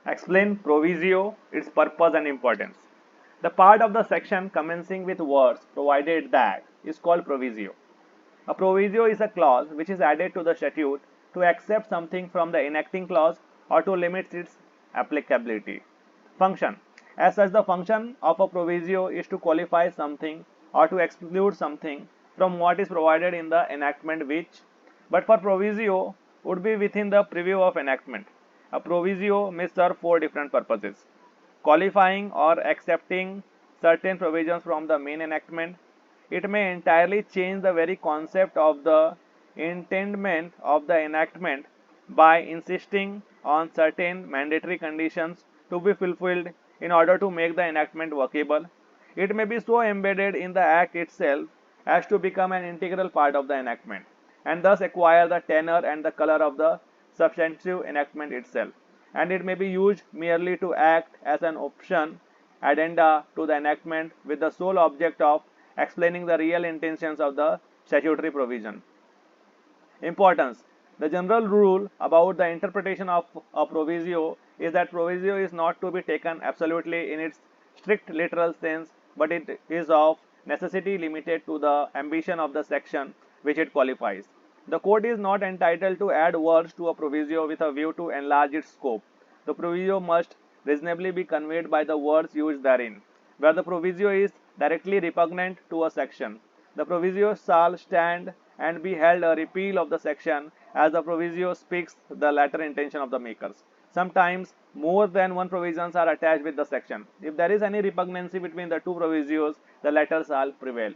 Explain provisio, its purpose and importance. The part of the section commencing with words provided that is called provisio. A provisio is a clause which is added to the statute to accept something from the enacting clause or to limit its applicability. Function. As such, the function of a provisio is to qualify something or to exclude something from what is provided in the enactment which, but for provisio, would be within the preview of enactment. A provisio may serve four different purposes: qualifying or accepting certain provisions from the main enactment. It may entirely change the very concept of the intendment of the enactment by insisting on certain mandatory conditions to be fulfilled in order to make the enactment workable. It may be so embedded in the act itself as to become an integral part of the enactment, and thus acquire the tenor and the color of the substantive enactment itself. And it may be used merely to act as an option addenda to the enactment with the sole object of explaining the real intentions of the statutory provision. Importance. The general rule about the interpretation of a provisio is that provisio is not to be taken absolutely in its strict literal sense, but it is of necessity limited to the ambition of the section which it qualifies. The court is not entitled to add words to a provisio with a view to enlarge its scope. The provisio must reasonably be conveyed by the words used therein. Where the provisio is directly repugnant to a section, the provisio shall stand and be held a repeal of the section, as the provisio speaks the latter intention of the makers. Sometimes more than one provisions are attached with the section. If there is any repugnancy between the two provisios, the latter shall prevail.